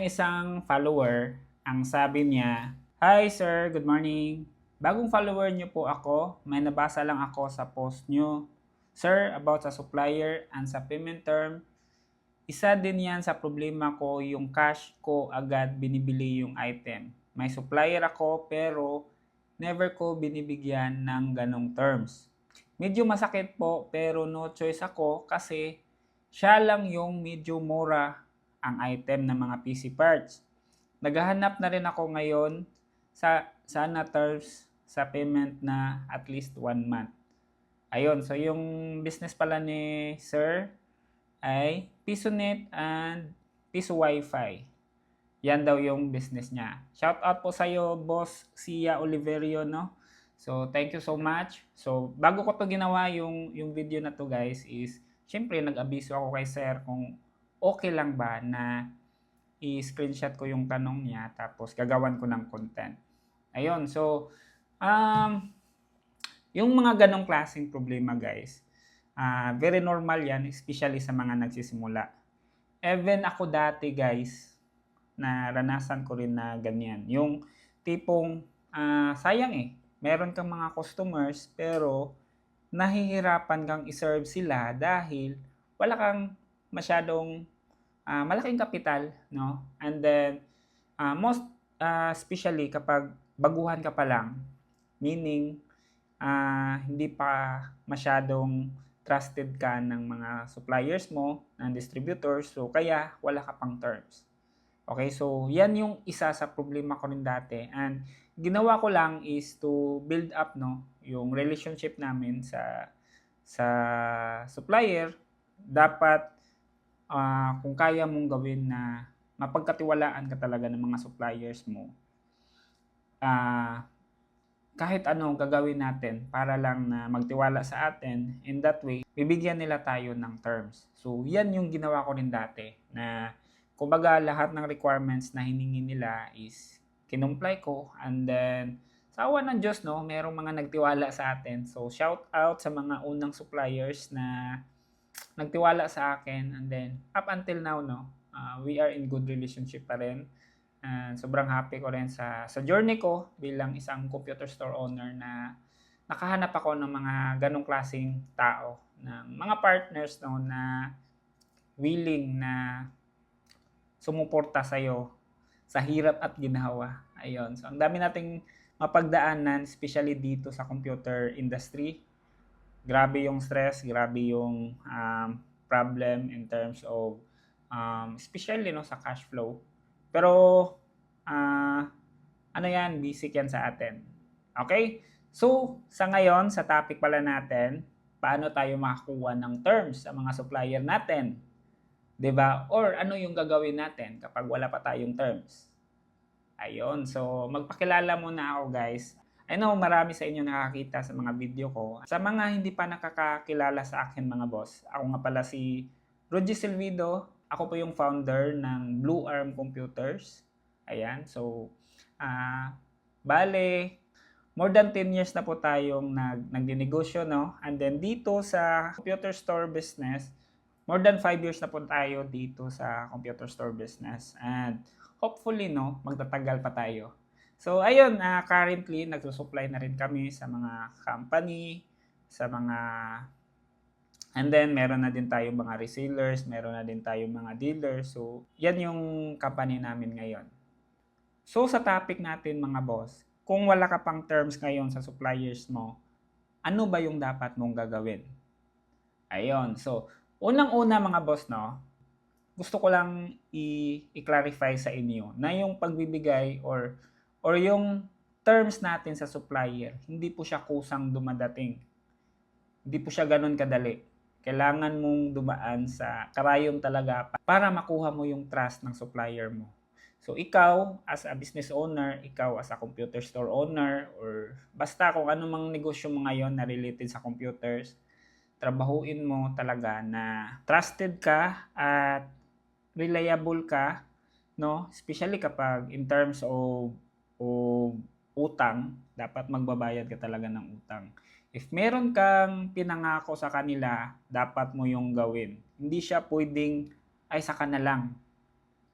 Isang follower, ang sabi niya, "Hi sir, good morning. Bagong follower niyo po ako. May nabasa lang ako sa post niyo. Sir, about sa supplier and sa payment term, isa din yan sa problema ko yung cash ko agad binibili yung item. May supplier ako pero never ko binibigyan ng ganong terms. Medyo masakit po pero no choice ako kasi siya lang yung medyo mura ang item ng mga PC parts. Naghahanap na rin ako ngayon sa sana terms sa payment na at least 1 month. Ayun, so yung business pala ni Sir ay PisoNet and Piso Wi-Fi. Yan daw yung business niya. Shout out po sa iyo, Boss Sia Oliverio, no? So, thank you so much. So, bago ko to ginawa yung video na to, guys, is syempre nag-abiso ako kay Sir kung okay lang ba na i-screenshot ko yung tanong niya tapos gagawan ko ng content. Ayun, so yung mga ganong klaseng problema, guys, very normal yan, especially sa mga nagsisimula. Even ako dati, guys, naranasan ko rin na ganyan. Yung tipong sayang meron kang mga customers pero nahihirapan kang iserve sila dahil wala kang masyadong malaking kapital, no? And then, most especially kapag baguhan ka pa lang, meaning hindi pa masyadong trusted ka ng mga suppliers mo, ng distributors, so kaya wala ka pang terms. Okay, so yan yung isa sa problema ko rin dati. And ginawa ko lang is to build up yung relationship namin sa supplier. Dapat kung kaya mong gawin na mapagkatiwalaan ka talaga ng mga suppliers mo, kahit ano gagawin natin para lang na magtiwala sa atin, in that way, bibigyan nila tayo ng terms. So, yan yung ginawa ko rin dati na kumbaga lahat ng requirements na hiningi nila is kinumply ko, and then sa awa ng Diyos, no, merong mga nagtiwala sa atin. So, shout out sa mga unang suppliers na nagtiwala sa akin, and then up until now, no, we are in good relationship pa rin. And sobrang happy ko rin sa journey ko bilang isang computer store owner na nakahanap ako ng mga ganong klaseng tao, ng mga partners na willing na sumuporta sa'yo sa hirap at ginhawa. Ayun. So, ang dami nating mapagdaanan, especially dito sa computer industry. Grabe yung stress, grabe yung problem in terms of especially sa cash flow. Pero ano yan, basic yan sa atin. Okay? So, sa ngayon, sa topic pala natin, paano tayo makakuha ng terms sa mga supplier natin? 'Di ba? Or ano yung gagawin natin kapag wala pa tayong terms? Ayun. So, magpakilala muna ako, guys. I know marami sa inyo nakakita sa mga video ko. Sa mga hindi pa nakakakilala sa akin, mga boss, ako nga pala si Rogie Silvido. Ako po yung founder ng Blue Arm Computers. Ayan. So, bale, more than 10 years na po tayong nagdinegosyo, no? And then dito sa computer store business, more than 5 years na po tayo dito sa computer store business. And hopefully, no, magtatagal pa tayo. So, ayun, currently, nagsusupply na rin kami sa mga company, sa mga, and then, meron na din tayong mga resellers, meron na din tayong mga dealers. So, yan yung company namin ngayon. So, sa topic natin, mga boss, kung wala ka pang terms ngayon sa suppliers mo, ano ba yung dapat mong gagawin? Ayun, so, unang-una mga boss, no, gusto ko lang i-clarify sa inyo na yung pagbibigay or yung terms natin sa supplier, hindi po siya kusang dumadating. Hindi po siya ganun kadali. Kailangan mong dumaan sa karayom talaga para makuha mo yung trust ng supplier mo. So, ikaw as a business owner, ikaw as a computer store owner, or basta kung ano mang negosyo mo ngayon na related sa computers, trabahuin mo talaga na trusted ka at reliable ka, no? Especially kapag in terms of utang, dapat magbabayad ka talaga ng utang. If meron kang pinangako sa kanila, dapat mo yung gawin. Hindi siya pwedeng, ay saka na lang.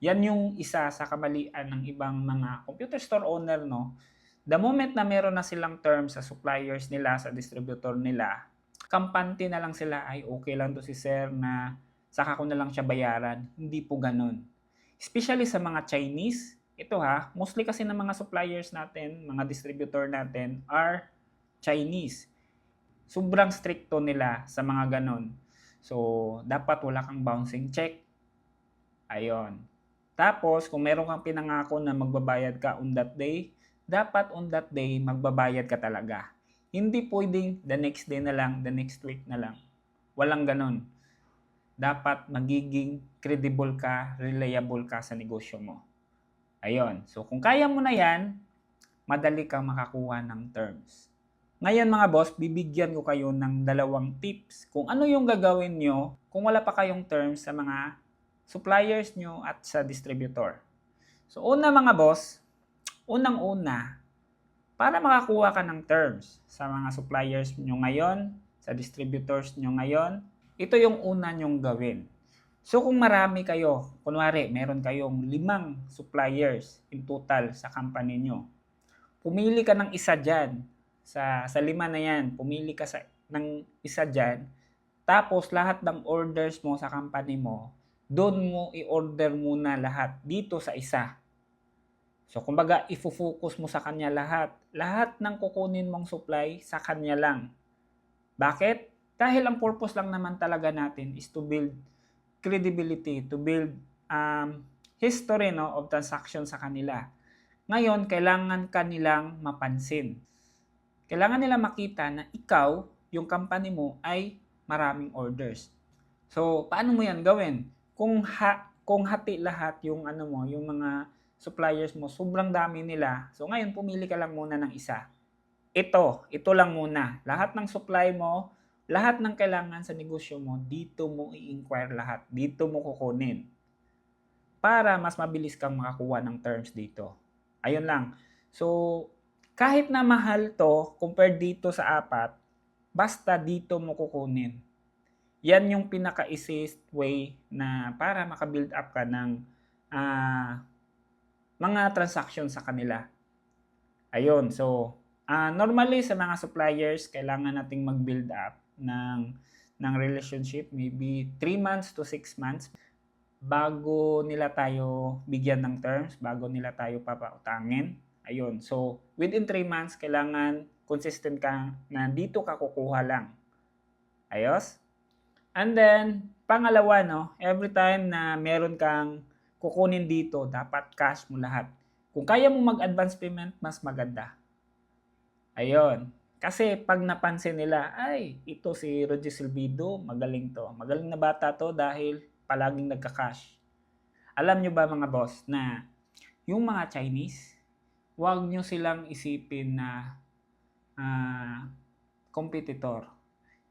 Yan yung isa sa kamalian ng ibang mga computer store owner, no? The moment na meron na silang terms sa suppliers nila, sa distributor nila, kampante na lang sila, ay okay lang to si sir na saka ko na lang siya bayaran. Hindi po ganun. Especially sa mga Chinese, ito ha, mostly kasi ng mga suppliers natin, mga distributor natin are Chinese. Sobrang stricto nila sa mga ganon. So, dapat wala kang bouncing check. Ayon. Tapos, kung meron kang pinangako na magbabayad ka on that day, dapat on that day, magbabayad ka talaga. Hindi pwedeng the next day na lang, the next week na lang. Walang ganon. Dapat magiging credible ka, reliable ka sa negosyo mo. Ayon. So, kung kaya mo na yan, madali kang makakuha ng terms. Ngayon mga boss, bibigyan ko kayo ng 2 tips kung ano yung gagawin nyo kung wala pa kayong terms sa mga suppliers nyo at sa distributor. So una mga boss, unang-una, para makakuha ka ng terms sa mga suppliers nyo ngayon, sa distributors nyo ngayon, ito yung una nyong gawin. So kung marami kayo, kunwari meron kayong 5 suppliers in total sa company nyo, pumili ka ng isa dyan. Sa 5 na yan, pumili ka ng isa dyan. Tapos lahat ng orders mo sa company mo, doon mo i-order muna lahat dito sa isa. So kumbaga, ifo-focus mo sa kanya lahat. Lahat ng kukunin mong supply sa kanya lang. Bakit? Dahil ang purpose lang naman talaga natin is to build credibility, to build history, no, of transaction sa kanila. Ngayon, kailangan kanilang mapansin. Kailangan nila makita na ikaw, yung company mo, ay maraming orders. So, paano mo yan gawin? Kung hati lahat yung yung mga suppliers mo, sobrang dami nila. So, ngayon, pumili ka lang muna ng isa. Ito lang muna. Lahat ng supply mo, lahat ng kailangan sa negosyo mo, dito mo i-inquire lahat. Dito mo kukunin. Para mas mabilis kang makakuha ng terms dito. Ayun lang. So, kahit na mahal to, compared dito sa 4, basta dito mo kukunin. Yan yung pinaka-easiest way na para maka-build up ka ng mga transaction sa kanila. Ayun, so, normally sa mga suppliers, kailangan nating mag-build up ng relationship, maybe 3 months to 6 months, bago nila tayo bigyan ng terms, bago nila tayo papautangin. Ayun. So, within 3 months, kailangan consistent ka na dito ka kukuha lang. Ayos? And then, pangalawa, no, every time na meron kang kukunin dito, dapat cash mo lahat. Kung kaya mo mag-advance payment, mas maganda. Ayun. Kasi pag napansin nila, ay, ito si Roger Silvido, magaling to. Magaling na bata to dahil palaging nagka-cash. Alam nyo ba mga boss na yung mga Chinese, huwag nyo silang isipin na competitor.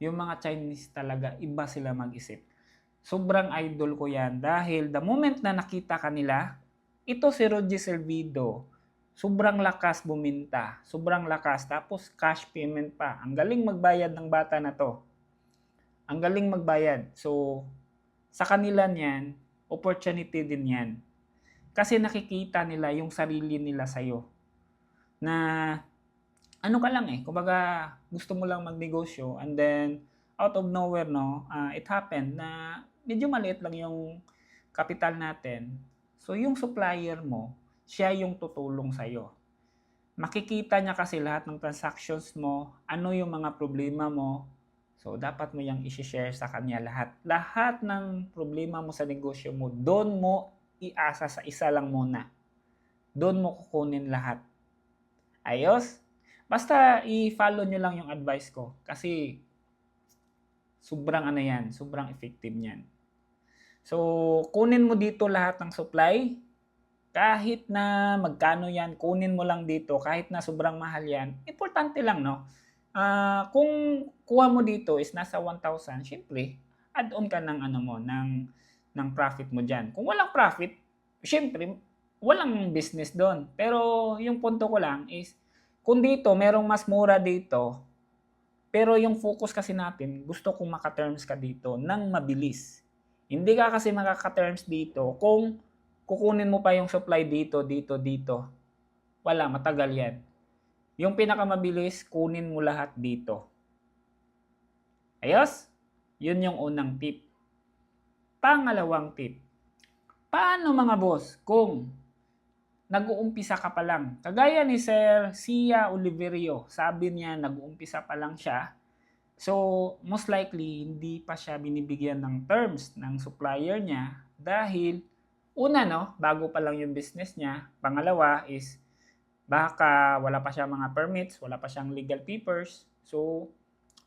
Yung mga Chinese talaga, iba sila mag-isip. Sobrang idol ko yan dahil the moment na nakita kanila, ito si Roger Silvido, sobrang lakas buminta, sobrang lakas, tapos cash payment pa. Ang galing magbayad ng bata na to. Ang galing magbayad. So, sa kanila niyan, opportunity din yan. Kasi nakikita nila yung sarili nila sa'yo. Na ano ka lang kumbaga gusto mo lang magnegosyo and then out of nowhere, no, it happened na medyo maliit lang yung capital natin. So yung supplier mo, siya yung tutulong sa'yo. Makikita niya kasi lahat ng transactions mo, ano yung mga problema mo. So dapat mo yung i-share sa kanya lahat. Lahat ng problema mo sa negosyo mo, doon mo iasa sa isa lang muna. Doon mo kukunin lahat. Ayos? Basta i-follow nyo lang yung advice ko. Kasi sobrang sobrang effective niyan. So, kunin mo dito lahat ng supply. Kahit na magkano yan, kunin mo lang dito. Kahit na sobrang mahal yan, importante lang, no? Kung kuha mo dito is nasa 1,000, syempre, add-on ka ng ng profit mo dyan. Kung walang profit, syempre, walang business doon. Pero yung punto ko lang is, kung dito, merong mas mura dito, pero yung focus kasi natin, gusto kong maka-terms ka dito ng mabilis. Hindi ka kasi makaka-terms dito kung kukunin mo pa yung supply dito, dito, dito. Wala, matagal yan. Yung pinakamabilis, kunin mo lahat dito. Ayos? Yun yung unang tip. Pangalawang tip. Paano mga boss kung nag-uumpisa ka pa lang? Kagaya ni Sir Sia Oliverio, sabi niya nag-uumpisa pa lang siya. So, most likely, hindi pa siya binibigyan ng terms ng supplier niya dahil, una, no, bago pa lang yung business niya. Pangalawa is, baka wala pa siya mga permits, wala pa siyang legal papers. So,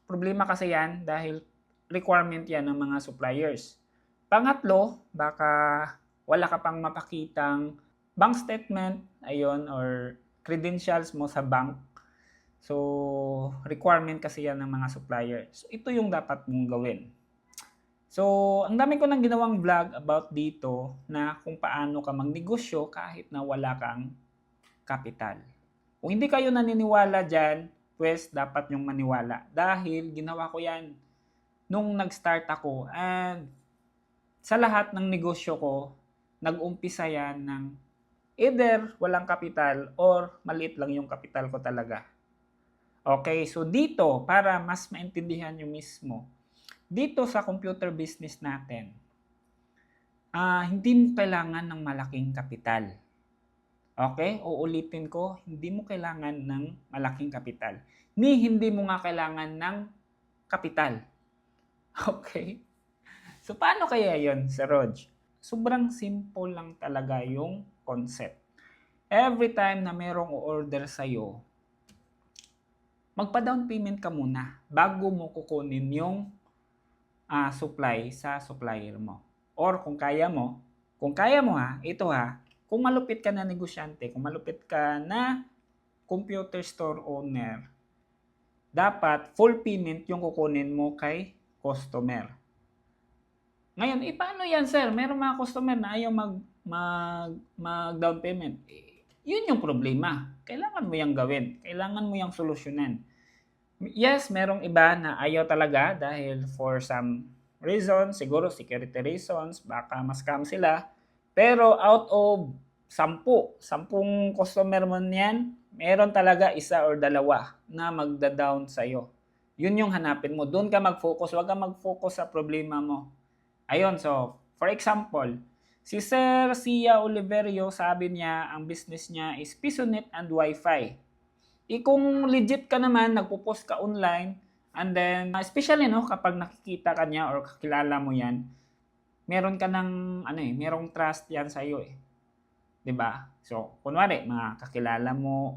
problema kasi yan dahil requirement yan ng mga suppliers. Pangatlo, baka wala ka pang mapakitang bank statement, ayun, or credentials mo sa bank. So, requirement kasi yan ng mga suppliers. So, ito yung dapat mong gawin. So, ang dami ko nang ginawang vlog about dito na kung paano ka magnegosyo kahit na wala kang kapital. Kung hindi kayo naniniwala dyan, pues dapat yung maniwala. Dahil ginawa ko yan nung nag-start ako. And sa lahat ng negosyo ko, nag-umpisa yan ng either walang kapital or maliit lang yung kapital ko talaga. Okay, so dito, para mas maintindihan nyo mismo, dito sa computer business natin, hindi mo kailangan ng malaking kapital. Okay, uulitin ko, hindi mo kailangan ng malaking kapital. Hindi mo nga kailangan ng kapital. Okay? So, paano kaya yon, Sir Rog? Sobrang simple lang talaga yung concept. Every time na merong order sa'yo, magpa-down payment ka muna bago mo kukunin yung supply sa supplier mo. Or kung kaya mo ito kung malupit ka na negosyante, kung malupit ka na computer store owner, dapat full payment yung kukunin mo kay customer. Ngayon, paano yan, sir? Meron mga customer na ayaw mag-down payment. Yun yung problema. Kailangan mo yung gawin. Kailangan mo yung solusyonan. Yes, merong iba na ayaw talaga dahil for some reason, siguro security reasons, baka ma-scam sila. Pero out of 10 customer mo niyan, meron talaga isa or dalawa na magda-down sa'yo. Yun yung hanapin mo. Doon ka mag-focus. Huwag ka mag-focus sa problema mo. Ayun, so, for example, si Sir Sia Oliverio, sabi niya, ang business niya is PisoNet and Wi-Fi. Kung legit ka naman, nagpo-post ka online, and then, especially, no, kapag nakikita ka niya or kakilala mo yan, meron ka ng, merong trust yan sa'yo eh. 'Di ba? So, kunwari, mga kakilala mo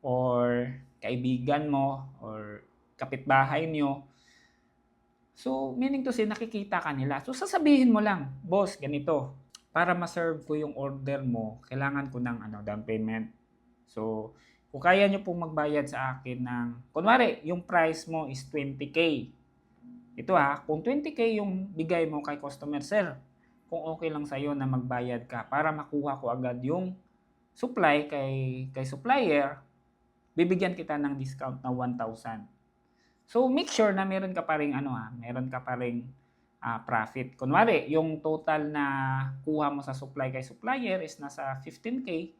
or kaibigan mo or kapitbahay nyo. So, meaning to say, nakikita ka nila. So, sasabihin mo lang, boss, ganito, para ma-serve ko yung order mo, kailangan ko ng down payment. So, kung kaya nyo pong magbayad sa akin ng, kunwari, yung price mo is 20K. Ito kung 20K yung bigay mo kay customer, sir, kung okay lang sa'yo na magbayad ka para makuha ko agad yung supply kay supplier, bibigyan kita ng discount na 1,000. So, make sure na meron ka pa ring meron ka pa ring profit. Kunwari, yung total na kuha mo sa supply kay supplier is nasa 15K.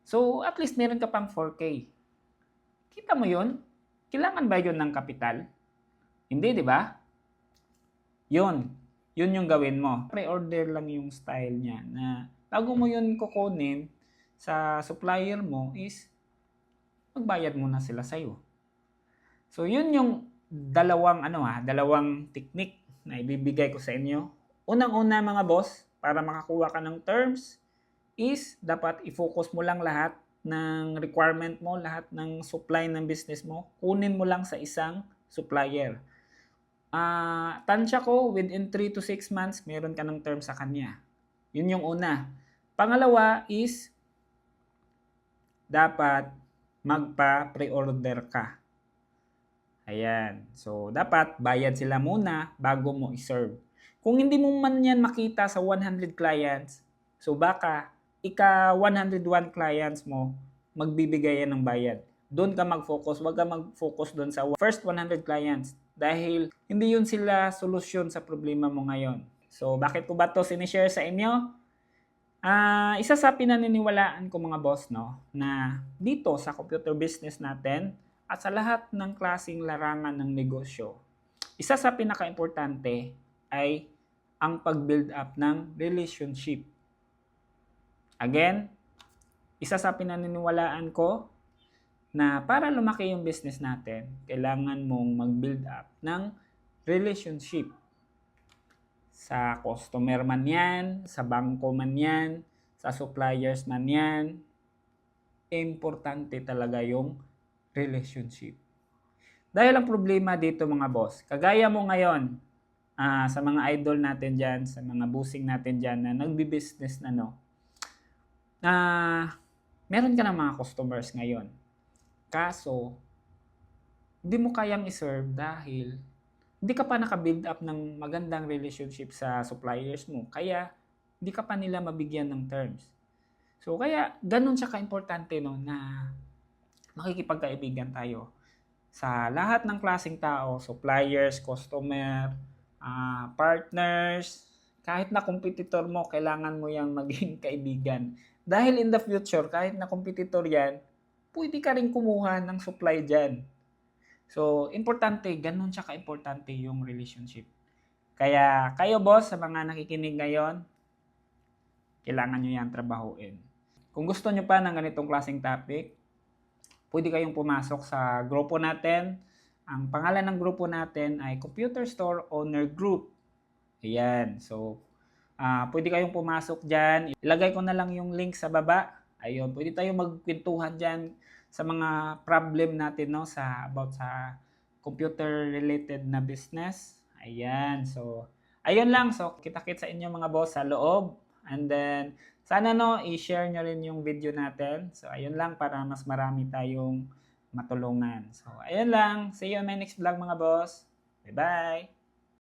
So, at least meron ka pang 4K. Kita mo yun? Kailangan ba yun ng kapital? Hindi, di ba? Yun yung gawin mo. Pre-order lang yung style niya na bago mo yun kukunin sa supplier mo is magbayad muna sila sa'yo. So, yun yung dalawang technique na ibibigay ko sa inyo. Unang-una mga boss, para makakuha ka ng terms is dapat i-focus mo lang lahat ng requirement mo, lahat ng supply ng business mo, kunin mo lang sa isang supplier. Tansya ko, within 3 to 6 months, meron ka ng terms sa kanya. Yun yung una. Pangalawa is dapat magpa-pre-order ka. Ayan. So, dapat bayad sila muna bago mo i-serve. Kung hindi mo man yan makita sa 100 clients, so baka ika-101 clients mo, magbibigay yan ng bayad. Doon ka mag-focus. Huwag ka mag-focus doon sa first 100 clients dahil hindi yun sila solusyon sa problema mo ngayon. So, bakit ko ba ito sinishare sa inyo? Isa sa pinaniniwalaan ko mga boss, no, na dito sa computer business natin at sa lahat ng klaseng larangan ng negosyo, isa sa pinaka-importante ay ang pag-build up ng relationship. Again, isa sa pinaniniwalaan ko na para lumaki yung business natin, kailangan mong mag-build up ng relationship. Sa customer man yan, sa bangko man yan, sa suppliers man yan, importante talaga yung relationship. Dahil ang problema dito mga boss, kagaya mo ngayon, sa mga idol natin dyan, sa mga busing natin dyan na nagbi-business na no, meron ka ng mga customers ngayon. Kaso, hindi mo kayang iserve dahil hindi ka pa naka-build up ng magandang relationship sa suppliers mo. Kaya, hindi ka pa nila mabigyan ng terms. So, kaya, ganun siya ka-importante no, na makikipagkaibigan tayo sa lahat ng klaseng tao, suppliers, customer, partners, kahit na competitor mo, kailangan mo yang maging kaibigan. Dahil in the future, kahit na competitor yan, pwede ka rin kumuha ng supply dyan. So, importante, ganun siya ka-importante yung relationship. Kaya, kayo boss, sa mga nakikinig ngayon, kailangan nyo yan trabahuin. Kung gusto nyo pa ng ganitong klaseng topic, pwede kayong pumasok sa grupo natin. Ang pangalan ng grupo natin ay Computer Store Owner Group. Ayan. So, pwede kayong pumasok dyan. Ilagay ko na lang yung link sa baba. Ayun, pwede tayong magkwentuhan dyan sa mga problem natin no about sa computer related na business. Ayan. So, ayun lang. So, kita-kit sa inyo mga boss sa loob. And then, sana no, i-share nyo rin yung video natin. So, ayun lang para mas marami tayong matulungan. So, ayun lang. See you on my next vlog mga boss. Bye-bye!